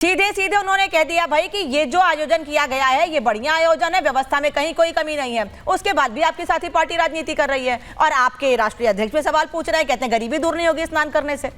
सीधे सीधे उन्होंने कह दिया भाई कि ये जो आयोजन किया गया है ये बढ़िया आयोजन है, व्यवस्था में कहीं कोई कमी नहीं है। उसके बाद भी आपकी साथी पार्टी राजनीति कर रही है और आपके राष्ट्रीय अध्यक्ष भी सवाल पूछ रहे हैं, कहते हैं गरीबी दूर नहीं होगी स्नान करने से।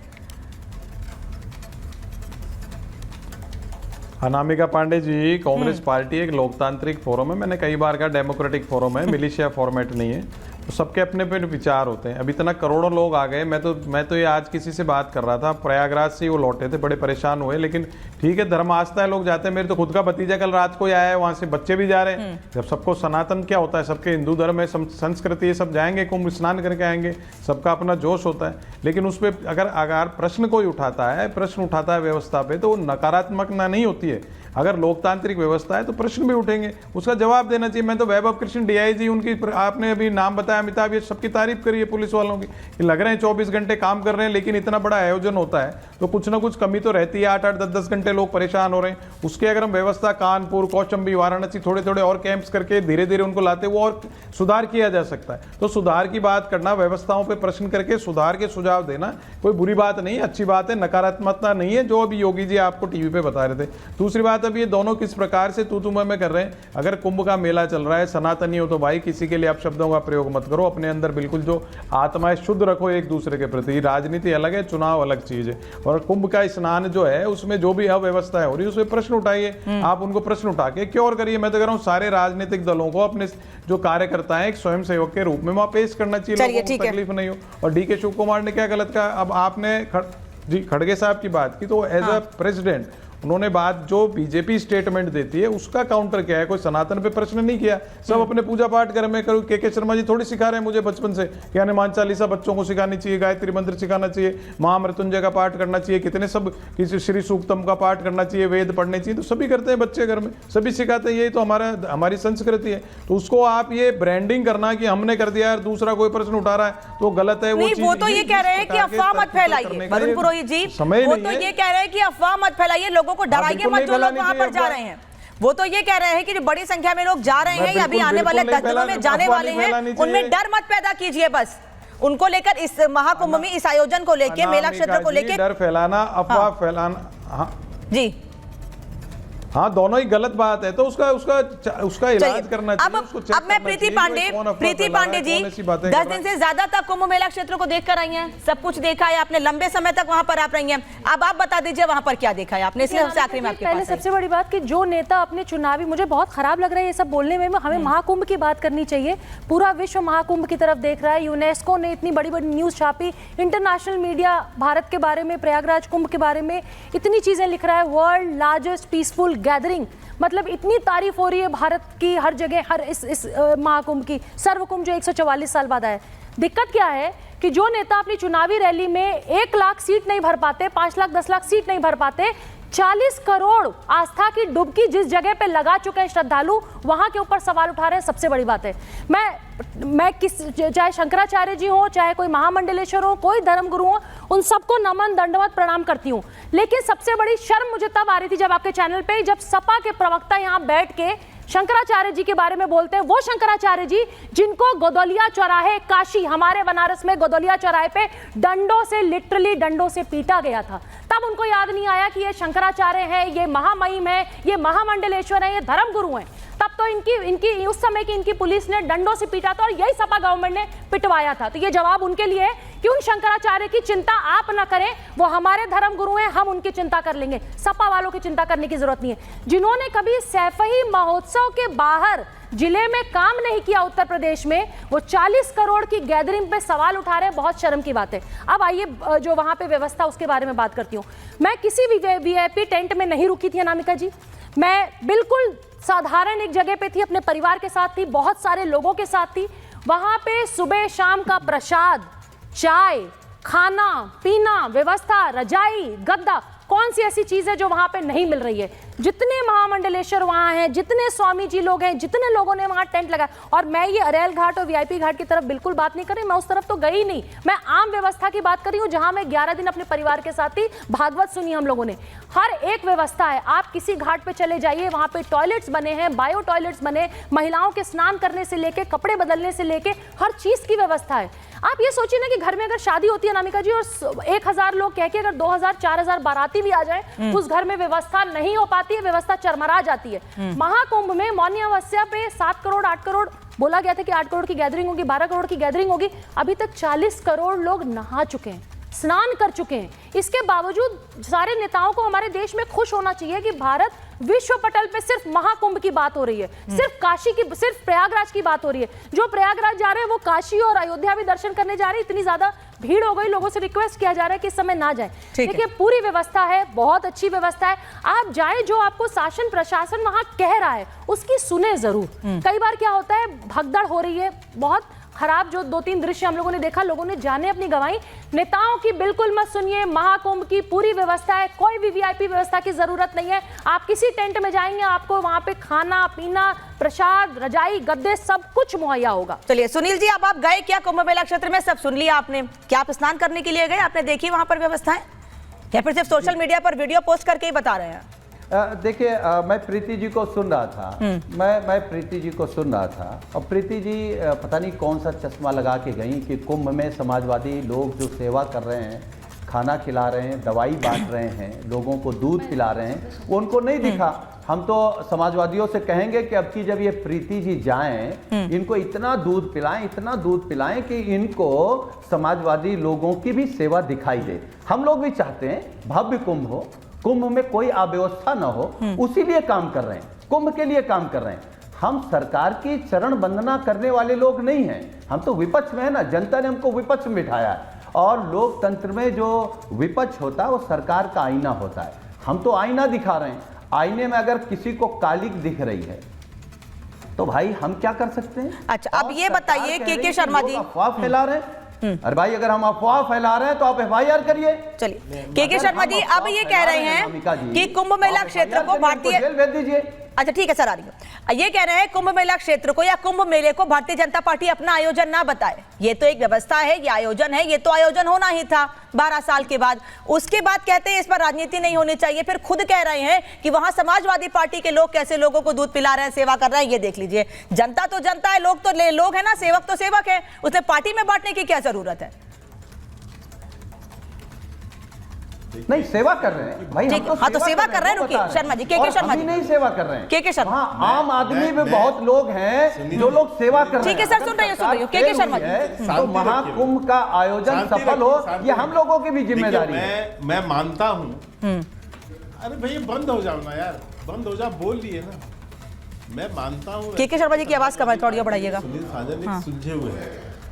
अनामिका पांडे जी, कांग्रेस पार्टी एक लोकतांत्रिक फोरम है, मैंने कई बार कहा डेमोक्रेटिक फोरम है, मिलिशिया फॉर्मेट नहीं है। तो सबके अपने अपने विचार होते हैं। अब इतना करोड़ों लोग आ गए, मैं तो ये आज किसी से बात कर रहा था, प्रयागराज से वो लौटे थे, बड़े परेशान हुए, लेकिन ठीक है धर्म आस्था है, लोग जाते हैं। मेरे तो खुद का भतीजा कल रात को आया है, वहां से बच्चे भी जा रहे हैं। जब सबको सनातन क्या होता है, सबके हिंदू धर्म है, संस्कृति है, सब जाएंगे, कुंभ स्नान करके आएंगे, सबका अपना जोश होता है। लेकिन उस पर अगर प्रश्न कोई उठाता है व्यवस्था पे, तो वो नकारात्मक ना नहीं होती है। अगर लोकतांत्रिक व्यवस्था है तो प्रश्न भी उठेंगे, उसका जवाब देना चाहिए। मैं तो वैभव कृष्ण डीआईजी, उनकी आपने अभी नाम बताया, अमिताभ, ये सबकी तारीफ करी है पुलिस वालों की कि लग रहे हैं 24 घंटे काम कर रहे हैं, लेकिन इतना बड़ा आयोजन होता है तो कुछ ना कुछ कमी तो रहती है। 8-8, 10-10 घंटे लोग परेशान हो रहे हैं। उसके अगर हम व्यवस्था कानपुर, कौशंबी, वाराणसी थोड़े थोड़े और कैंप्स करके धीरे धीरे उनको लाते, वो और सुधार किया जा सकता है। तो सुधार की बात करना, व्यवस्थाओं पर प्रश्न करके सुधार के सुझाव देना कोई बुरी बात नहीं, अच्छी बात है, नकारात्मकता नहीं है, जो अभी योगी जी आपको टीवी पे बता रहे थे। दूसरी बात, अब ये दोनों किस प्रकार से तू में कर रहे हैं। अगर कुंभ का मेला चल रहा है, सनातनी हो तो भाई किसी के लिए आप शब्दों का प्रयोग मत करो, अपने अंदर बिल्कुल जो आत्मा है शुद्ध रखो एक दूसरे के प्रति। राजनीति अलग है, चुनाव अलग चीज है। और कुंभ का स्नान जो है उसमें जो भी अव्यवस्था हो रही है उसमें प्रश्न उठाइए, आप उनको प्रश्न उठा के क्योर करिए। मैं तो कह रहा हूँ सारे राजनीतिक दलों को अपने जो कार्यकर्ता है एक स्वयं सेवक के रूप में वहां पेश करना चाहिए, लोगों को तकलीफ नहीं हो। और डीके शिव कुमार ने क्या गलत कहा, अब आपने खड़गे साहब की बात की, तो एज अ प्रेसिडेंट उन्होंने बात जो बीजेपी स्टेटमेंट देती है उसका काउंटर किया है, कोई सनातन पे प्रश्न नहीं किया। सब अपने पूजा पाठ कर में करूँ। के शर्मा जी थोड़ी सिखा रहे हैं मुझे बचपन से कि हनुमान चालीसा बच्चों को सिखानी चाहिए, गायत्री मंत्र सिखाना चाहिए, महामृत्युंजय का पाठ करना चाहिए, कितने सब किसी श्री सूक्तम का पाठ करना चाहिए, वेद पढ़ने चाहिए, तो सभी करते हैं बच्चे घर में, सभी सिखाते हैं, यही तो हमारी संस्कृति है। तो उसको आप ये ब्रांडिंग करना कि हमने कर दिया, दूसरा कोई प्रश्न उठा रहा है तो गलत है। वो तो ये कह रहे हैं कि अफवाह मत फैलाइए, वरुण पुरोहित जी, वो तो ये कह रहे हैं कि अफवाह मत फैलाइए, लोगों को डराइए मत, जो लोग वहां पर जा रहे हैं। वो तो ये कह रहे हैं कि जो बड़ी संख्या में लोग जा रहे हैं या अभी आने वाले 10 दिनों में जाने वाले हैं, उनमें डर मत पैदा कीजिए। बस उनको लेकर, इस महाकुंभ में, इस आयोजन को लेकर, मेला क्षेत्र को लेकर डर फैलाना, अफवाह फैलाना, जी हाँ दोनों ही गलत बात है। तो उसका इलाज करना चाहिए। अब मैं प्रीति पांडे जी 10 दिन से ज्यादा तक कुंभ मेला क्षेत्र को देखकर आई हैं, सब कुछ देखा है आपने, लंबे समय तक वहां पर आप रही हैं। अब आप बता दीजिए वहां पर क्या देखा है आपने, इसलिए सबसे आखिरी में आपके पास। पहले सबसे बड़ी बात कि जो नेता अपने चुनावी, मुझे बहुत खराब लग रहा है ये सब बोलने में, हमें महाकुंभ की बात करनी चाहिए। पूरा विश्व महाकुंभ की तरफ देख रहा है। यूनेस्को ने इतनी बड़ी बड़ी न्यूज छापी, इंटरनेशनल मीडिया भारत के बारे में, प्रयागराज कुंभ के बारे में इतनी चीजें लिख रहा है। वर्ल्ड लार्जेस्ट पीसफुल गैदरिंग, मतलब इतनी तारीफ हो रही है भारत की हर जगह, हर इस महाकुंभ की, सर्वकुंभ जो 144 साल बाद आया। दिक्कत क्या है कि जो नेता अपनी चुनावी रैली में 1 लाख सीट नहीं भर पाते, 5 लाख 10 लाख सीट नहीं भर पाते, 40 करोड़ आस्था की डुबकी जिस जगह पे लगा चुके हैं श्रद्धालु, वहां के ऊपर सवाल उठा रहे हैं, सबसे बड़ी बात है। मैं चाहे शंकराचार्य जी हो, चाहे कोई महामंडलेश्वर हो, कोई धर्मगुरु हो, उन सबको नमन दंडवत प्रणाम करती हूँ। लेकिन सबसे बड़ी शर्म मुझे तब आ रही थी जब आपके चैनल पे, जब सपा के प्रवक्ता यहाँ बैठ के शंकराचार्य जी के बारे में बोलते हैं। वो शंकराचार्य जी जिनको गोदौलिया चौराहे, काशी, हमारे बनारस में गोदौलिया चौराहे पे डंडों से, लिटरली डंडों से पीटा गया था, तब उनको याद नहीं आया कि ये शंकराचार्य है, ये महामहिम है, ये महामंडलेश्वर है, ये धर्मगुरु हैं। तब तो इनकी उस समय की इनकी पुलिस ने डंडों से पीटा था और यही सपा गवर्नमेंट ने पिटवाया था। तो ये जवाब उनके लिए है कि उन शंकराचार्य की चिंता आप ना करें, वो हमारे धर्मगुरु हैं, हम उनकी चिंता कर लेंगे, सपा वालों की चिंता करने की जरूरत नहीं है। जिन्होंने कभी सैफई महोत्सव के बाहर जिले में काम नहीं किया उत्तर प्रदेश में, वो 40 करोड़ की गैदरिंग पे सवाल उठा रहे हैं, बहुत शर्म की बात है। अब आइए जो वहां पे व्यवस्था, उसके बारे में बात करती हूँ। मैं किसी भी वीआईपी टेंट में नहीं रुकी थी अनामिका जी, मैं बिल्कुल साधारण एक जगह पे थी, अपने परिवार के साथ थी, बहुत सारे लोगों के साथ थी। वहां पे सुबह शाम का प्रसाद, चाय, खाना पीना, व्यवस्था, रजाई, गद्दा, कौन सी ऐसी चीज है जो वहां पे नहीं मिल रही है। जितने महामंडलेश्वर वहां हैं, जितने स्वामी जी लोग हैं, जितने लोगों ने वहां टेंट लगाया, और मैं ये अरेल घाट और वीआईपी घाट की तरफ बिल्कुल बात नहीं कर रही, मैं उस तरफ तो गई नहीं, मैं आम व्यवस्था की बात कर रही हूँ, जहां मैं 11 दिन अपने परिवार के साथ थी। भागवत सुनी हम लोगों ने, हर एक व्यवस्था है। आप किसी घाट पे चले जाइए, वहां पे टॉयलेट्स बने हैं, बायो टॉयलेट्स बने, महिलाओं के स्नान करने से लेके, कपड़े बदलने से लेके हर चीज की व्यवस्था है। आप ये सोचिए ना कि घर में अगर शादी होती है अनामिका जी, और 1000 लोग कह के अगर 2000 4000 बाराती भी आ जाए उस घर में व्यवस्था नहीं हो पाती है, व्यवस्था चरमरा जाती है। महाकुंभ में मौनी अमावस्या पे 7 करोड़ 8 करोड़ बोला गया था कि 8 करोड़ की गैदरिंग होगी, 12 करोड़ की गैदरिंग होगी, अभी तक 40 करोड़ लोग नहा चुके हैं, स्नान कर चुके हैं। इसके बावजूद सारे नेताओं को हमारे देश में खुश होना चाहिए कि भारत विश्व पटल पे सिर्फ महाकुंभ की बात हो रही है, सिर्फ काशी की, सिर्फ प्रयागराज की बात हो रही है। जो प्रयागराज जा रहे हैं वो काशी और अयोध्या भी दर्शन करने जा रहे हैं। इतनी ज्यादा भीड़ हो गई, लोगों से रिक्वेस्ट किया जा रहा है कि इस समय ना जाए। देखिए पूरी व्यवस्था है, बहुत अच्छी व्यवस्था है, आप जाए, जो आपको शासन प्रशासन वहां कह रहा है उसकी सुने जरूर। कई बार क्या होता है, भगदड़ हो रही है, बहुत खराब जो 2-3 दृश्य हम लोगों ने देखा, लोगों ने जाने अपनी गंवाई। नेताओं की बिल्कुल मत सुनिए, महाकुंभ की पूरी व्यवस्था है, कोई भी वीआईपी व्यवस्था की जरूरत नहीं है। आप किसी टेंट में जाएंगे, आपको वहां पे खाना पीना, प्रसाद, रजाई, गद्दे सब कुछ मुहैया होगा। चलिए सुनील जी, अब आप गए क्या कुंभ मेला क्षेत्र में? सब सुन लिया आपने, क्या आप स्नान करने के लिए गए? आपने देखी वहां पर व्यवस्थाएं या फिर सिर्फ सोशल मीडिया पर वीडियो पोस्ट करके ही बता रहे हैं? देखिए, मैं प्रीति जी को सुन रहा था, मैं प्रीति जी को सुन रहा था, और प्रीति जी पता नहीं कौन सा चश्मा लगा के गई कि कुंभ में समाजवादी लोग जो सेवा कर रहे हैं, खाना खिला रहे हैं, दवाई बांट रहे हैं, लोगों को दूध पिला रहे हैं, वो उनको नहीं दिखा। हम तो समाजवादियों से कहेंगे कि अब की जब ये प्रीति जी जाएं, इनको इतना दूध पिलाएं, इतना दूध पिलाएं कि इनको समाजवादी लोगों की भी सेवा दिखाई दे। हम लोग भी चाहते हैं भव्य कुंभ हो, कुंभ में कोई अव्यवस्था न हो, उसी लिए काम कर रहे हैं, कुंभ के लिए काम कर रहे हैं। हम सरकार की चरण वंदना करने वाले लोग नहीं हैं, हम तो विपक्ष में है ना, जनता ने हमको विपक्ष में बिठाया है, और लोकतंत्र में जो विपक्ष होता है वो सरकार का आईना होता है। हम तो आईना दिखा रहे हैं, आईने में अगर किसी को कालिक दिख रही है तो भाई हम क्या कर सकते हैं? अच्छा, अब ये बताइए के शर्मा जी, अफवाह फैला रहे हैं। अरे भाई, अगर हम अफवाह फैला रहे हैं तो आप FIR करिए। चलिए के शर्मा जी, अब ये कह रहे हैं कि कुंभ मेला क्षेत्र को भारतीय, जेल भेज दीजिए। अच्छा ठीक है सर, आ रही हूं। ये कह रहे हैं कुंभ मेला क्षेत्र को या कुंभ मेले को भारतीय जनता पार्टी अपना आयोजन ना बताए, ये तो एक व्यवस्था है, ये आयोजन है, ये तो आयोजन होना ही था 12 साल के बाद। उसके बाद कहते हैं इस पर राजनीति नहीं होनी चाहिए, फिर खुद कह रहे हैं कि वहां समाजवादी पार्टी के लोग कैसे लोगों को दूध पिला रहे हैं, सेवा कर रहे हैं। ये देख लीजिए, जनता तो जनता है, लोग तो लोग है ना, सेवक तो सेवक है, उसे पार्टी में बांटने की क्या जरूरत है? नहीं, सेवा कर रहे हैं भाई, हम तो हाँ, तो सेवा कर रहे हैं। रुकिए शर्मा जी, के शर्मा जी नहीं सेवा कर रहे हैं, के शर्मा, आम आदमी में बहुत लोग हैं जो लोग सेवा कर रहे हैं। ठीक है सर, सुन रही हूँ के शर्मा जी। तो महाकुंभ का आयोजन सफल हो, ये हम लोगों की भी जिम्मेदारी है। मैं मानता हूँ। अरे भैया बंद हो जाओ ना यार, बंद हो जाओ, बोल लिए ना। मैं मानता हूँ के शर्मा जी की आवाज कम है, थोड़ी बढ़ाइएगा। सुनील साजन सुलझे हुए हैं,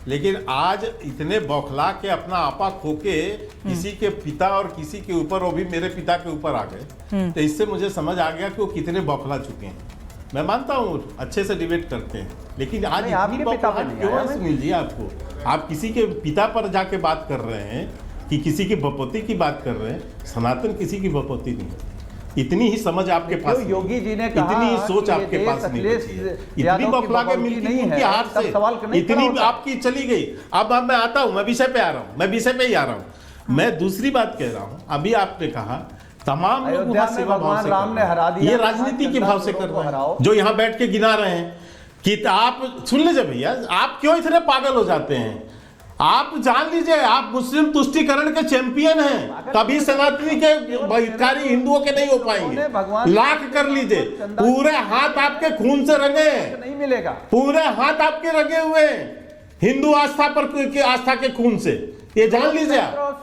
लेकिन आज इतने बौखला के अपना आपा खोके किसी के पिता और किसी के ऊपर, वो भी मेरे पिता के ऊपर आ गए, तो इससे मुझे समझ आ गया कि वो कितने बौखला चुके हैं। मैं मानता हूँ अच्छे से डिबेट करते हैं, लेकिन आज आपके पिता पर क्यों है सुनील जी? आपको, आप किसी के पिता पर जाके बात कर रहे हैं कि किसी की बपौती की बात कर रहे हैं। सनातन किसी की बपौती नहीं है, इतनी ही समझ आपके पास, योगी जी ने कहा, इतनी ही सोच आपके पास नहीं बची है, इतनी बौखला के मिलती उनकी हार से, इतनी आपकी चली गई। अब मैं आता हूं, मैं विषय पे आ रहा हूं, मैं विषय पे ही आ रहा हूं। मैं दूसरी बात कह रहा हूं, अभी आपने कहा तमाम लोग वहां सेवा भाव से राम ने हरा दिया, ये राजनीति के भाव से कर रहे हैं, जो यहाँ बैठ के गिना रहे हैं कि आप सुन लीजिए भैया, आप क्यों इतने पागल हो जाते हैं? आप जान लीजिए, आप मुस्लिम तुष्टीकरण के चैंपियन हैं, कभी सनातनी के हितकारी हिंदुओं के नहीं हो पाएंगे। लाख कर लीजिए, पूरे हाथ आपके खून से रंगे हैं, नहीं मिलेगा, पूरे हाथ आपके रंगे हुए हैं हिंदू आस्था पर, आस्था के खून से, ये जान लीजिए आप।